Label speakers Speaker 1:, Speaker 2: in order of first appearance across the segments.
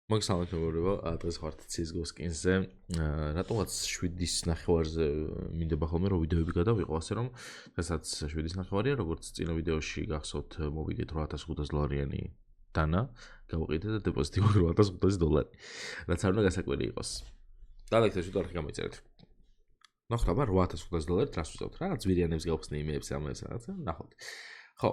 Speaker 1: მოგესალმებით მეგობრებო, დღეს ვართ CS:GO skins-ზე. რატომაც 7-ის ნახევარზე მინდება ხოლმე რომ ვიდეოები გადავიყო, ასე რომ დღესაც 7-ის ნახევარია, როგორც წინა ვიდეოში გახსოვთ, მოვიგეთ $8500-იანი დანა, გავუყიდეთ და დეპოზიტი გვაქვს $8500. რაც არ უნდა გასაკვირი იყოს. დალექცია შევდართ გამოიწერეთ. ნახოთ აბა $8500 რას ვუწევთ? რაღაც ვირიანებს გავხსნი იმეებს ამას რაღაცა, ნახოთ. ხო.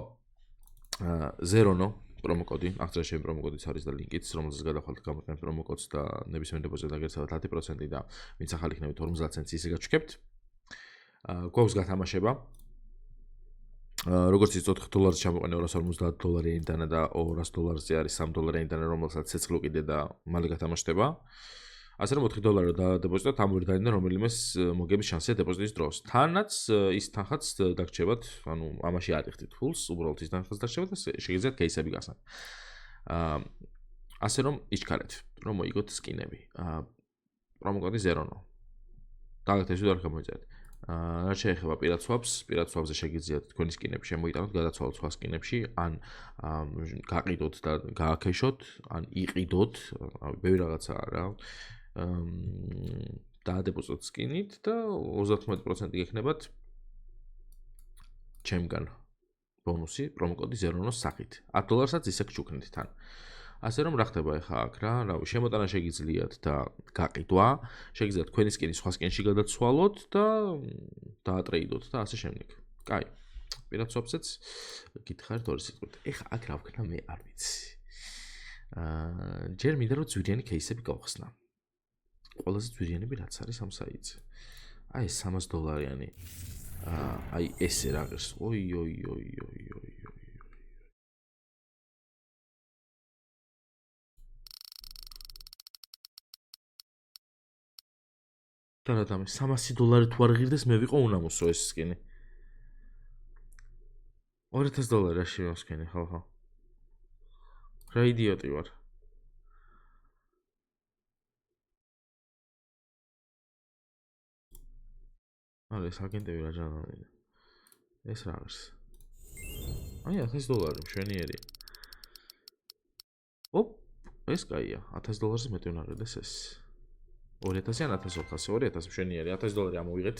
Speaker 1: Zerono პრომოკოდი, აღწერა ჩემი პრომოკოდიც არის და ლინკიც, რომელზეც გადახვალთ გამოყენებთ პრომოკოდს და ნებისმიერ დეპოზიტზე დაგეცადოთ 10% და ვინც ახალი იქნებით 50 ცენტს ისე გაჩვქებთ. გვაქვს გათამაშება. როგორც იცით $4 ჩამოყენე $250 დანა და $200-ზე არის $3 დანა, რომელსაც ცეცხლ უკიდე და მალე გათამაშდება. ასე რომ $4 დადეპოზიტოთ ამ ორი დანიდან რომელიმეს მოგების შანსია დეპოზიტის დროს. თანაც ის თანხაც დაგრჩებათ, ანუ ამაში არ იხდით ფულს, უბრალოდ ის თანხაც დაგრჩებათ და შეგიძლიათ кейსები გასვათ. ასე რომ იჩქარეთ, რომ მოიგოთ სკინები. პრომოკოდი Zerono. დაგეთ ეს ვიდეო გამოიწერეთ. რაც შეეხება პირად swap-ზე შეგიძლიათ თქვენი სკინები შემოიტანოთ, გადაცვალოთ სხვა სკინებში, ან გაყიდოთ და გააქეშოთ, ან იყიდოთ, ბევრი რაღაცაა რა. დაადეპოზიტოთ სკინით და 30% გექნებათ ჩემგან ბონუსი პრომოკოდი Zerono-ს სახით. $10-საც ისე გჩუქნით თან. ასე რომ რა ხდება ახლა აქ რა, შემოტანა შეგიძლიათ და გაყიდვა, შეგიძლიათ თქვენი სკინი სხვა სკინში გადაცვალოთ და დაატრეიდოთ და ასე შემდეგ. კაი. პირად swap-ზეც გითხარით ორი სიტყვით. ეხლა აქ რა ვქნა მე არ ვიცი. ჯერ მინდა რომ ძვირიანი кейსები გავხსნა. ყველაზე ძვირიანები რაც არის ამ საიტზე. აი ეს $300-იანი. აი ესე რა ღირს. ოი. და რა დამე $300 თუ არ ღირდეს მე ვიყო უნამოსო ეს სკინი. $2000 რაში მოსკენი ხო. რა იდიოტი ვარ. არა ეს აგენტები რა ჯანმრთელია. ეს რა ღირს. აი $1000 მშვენიერია. ოპ, ეს კაია. $1000-ზე მეტი უნდა ღირდეს ეს. 2000-ან 1400, 2000 მშვენიერი, $1000 ამოვიღეთ.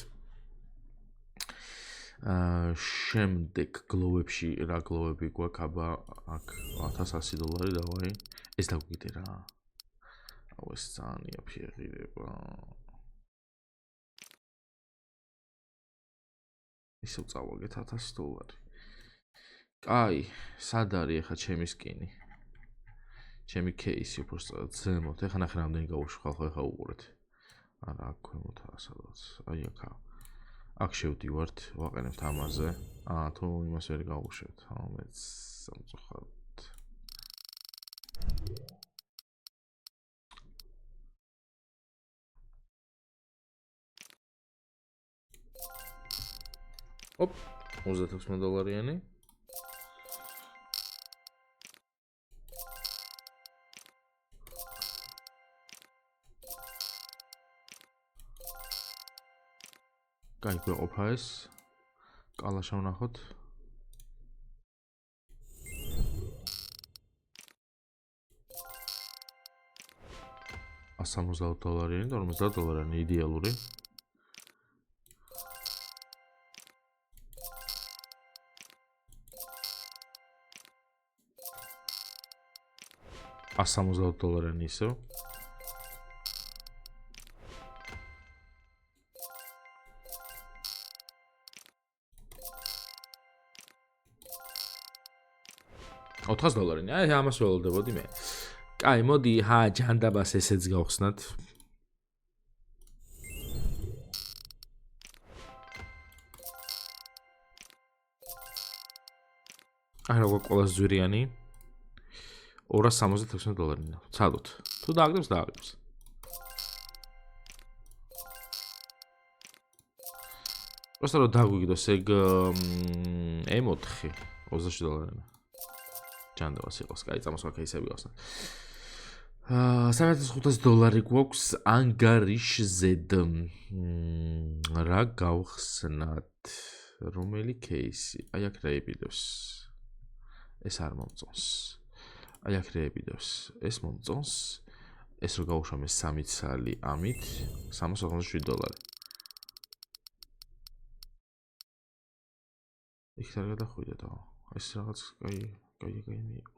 Speaker 1: შემდეგ გლოვებში რა გლოვები გვაქვს, აბა აქ $1100 დავაი. ეს დაგვიგდე რა. აუ ეს ძალიან იაფი ღირება. ისე წავაგეთ $1000. კაი, სად არის ახლა ჩემი სკინი? ჩემი кейსი უბრალოდ ზემოთ. ეხლა ნახე რამდენი გავუშვ ხო ეხლა უყურეთ. არა აქ ქვემოთ სადაც. აი აქ შევდივართ, ვაყენებთ ამაზე. თუ იმას ვერ გავუშვებთ, მეც სამწუხაროდ. ოპ, $36-იანი. კაი, გვეყოფა ეს. კალაშა ვნახოთ. $160-იანი და $50-იანი იდეალური. $160-იანი ისევ. $400-იანი. აი ამას ველოდებოდი მე. კაი, მოდი, ჯანდაბას ესეც გავხსნათ. აი რა გვაქვს ყველაზე ძვირიანი. $276. ცადოთ. თუ დააგდებს, დააგდებს. просто რომ დაგვიგდოს ეგ M4 $27. ჯანდაბას იყოს, კაი, წამოსვა кейსები გავხსნათ. $3500 გვაქვს ანგარიშზე. რა გავხსნათ? რომელი кейსი? აი აქ რა ებიდოს. ეს არ მომწონს. აი აქ რეებიდოს. ეს მომწონს. ეს რო გავუშვამე 3 ცალი ამით $387. იქ არ გადახვიდე და ეს რაღაც კაი მიიღო.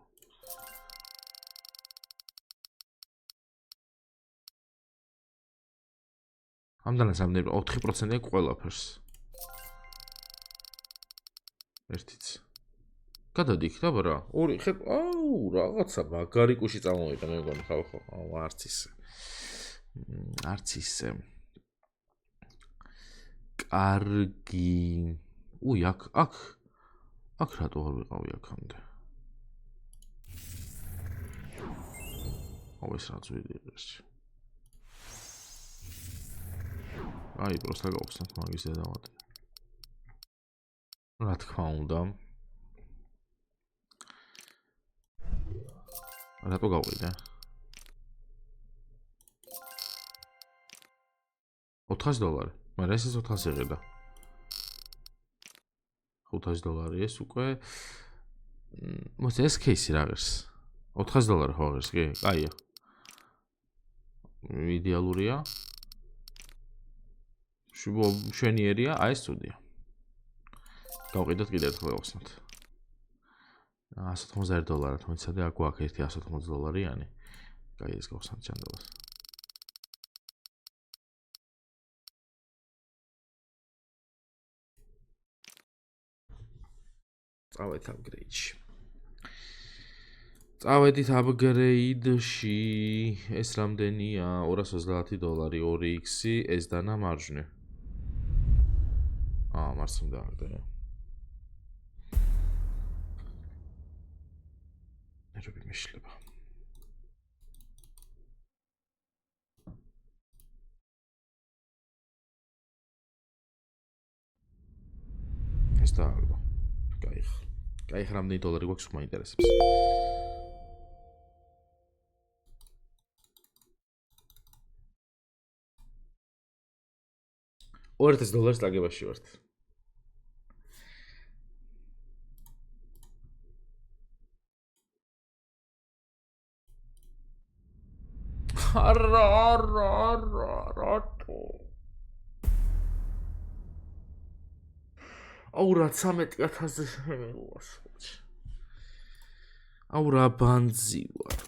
Speaker 1: ამდანაც 4%-ია ყველაფერს. ერთიც. გადადი იქ და რა? ორი ხეთ, რაღაცა მაგარი კუში წამოვიდა მე მგონი ხო, არც ისე. არც ისე. კარგი. აქ რატო არ ვიყავი აქამდე? ეს რაც ვიდეოს. პროსტა გავხსნათ მაგის დედამატი. რა თქმა უნდა. რატო გავყიდე? $400. მაგრამ ეს $400 იყიდა. $500 ეს უკვე მოიცა ეს кейსი რა ღირს? $400 ხო ღირს კი? კაია. იდეალურია. შვენიერია, აი ეს ცუდია. გავყიდოთ კიდევ ერთხელ გავხსნათ. $190, თუმცა აქ გვაქვს ერთი $180-იანი. კაი ეს გავხსნათ ჩანდალას. წავედით upgrade-ში. წავედით upgrade-ში. ეს რამდენია? $230, 2x-ი, ეს დანა მარჯვნივ. მარცხნივ დააგდე. ნერვები მეშლება. ეს დააგდო. კაი, რამდენი $1 გვაქვს მაინტერესებს. $2000 წაგებაში ვართ. რატო? რა 13000-ზე შემეულას. რა ბანძი ვარ.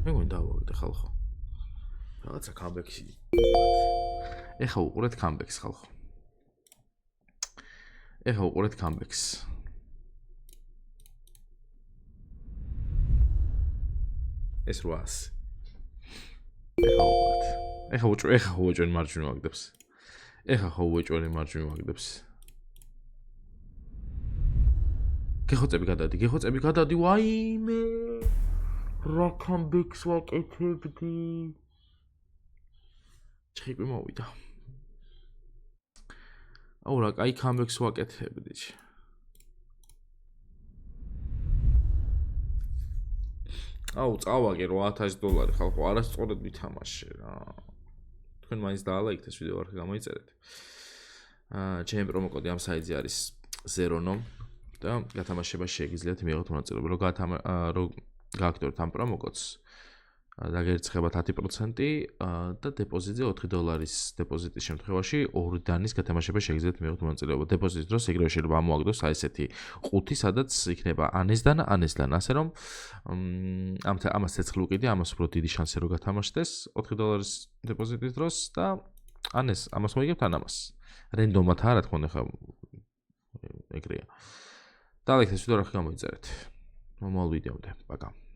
Speaker 1: მე მგონი დავაგდე ხალხო. რაღაცა comeback-ი. ეხა უყურეთ comeback-ს ხალხო. ეხა უყურეთ comeback-ს. ეს 800. ეხა უეჭველი მარჯვნივ ვაგდებს. უეჭველი მარჯვნივ ვაგდებს. გეხოცები გადადი, ვაიმე. რა comeback-ს ვაკეთებდი. ჭიყვი მოვიდა. რა კაი comeback-ს ვაკეთებდი. წავაგე $8000 ხალხო, არასწორად ვითამაშე რა. თქვენ მაინც დაალაიქთ ეს ვიდეო არ გამოიწერეთ. ჩემი პრომო კოდი ამ საიტზე არის ZERONOM და გათამაშება შეგიძლიათ მიიღოთ მონაწილეობა. რო გააქტიუროთ ამ პრომო კოდს, დაგერცხებათ 10% და დეპოზიტზე $4 დეპოზიტის შემთხვევაში 2 დანის გათამაშება შეგიძლიათ მიიღოთ მონაწილეობა. დეპოზიტის დროს ეგრევე შეიძლება ამოაგდოს ესეთი ყუთი, სადაც იქნება ან ეს დანა, ან ეს დანა, ასე რომ ამას ცეცხლი უკიდე, ამას უფრო დიდი შანსი რომ გათამაშდეს $4 დეპოზიტის დროს და ან ეს ამას მოიგებთ, ან ამას. რენდომად რა თქმა უნდა, ხა ეგრეა. და ლაიქს ეს ვიდეო რა გამოიწერეთ. მომავალ ვიდეომდე. პაკა.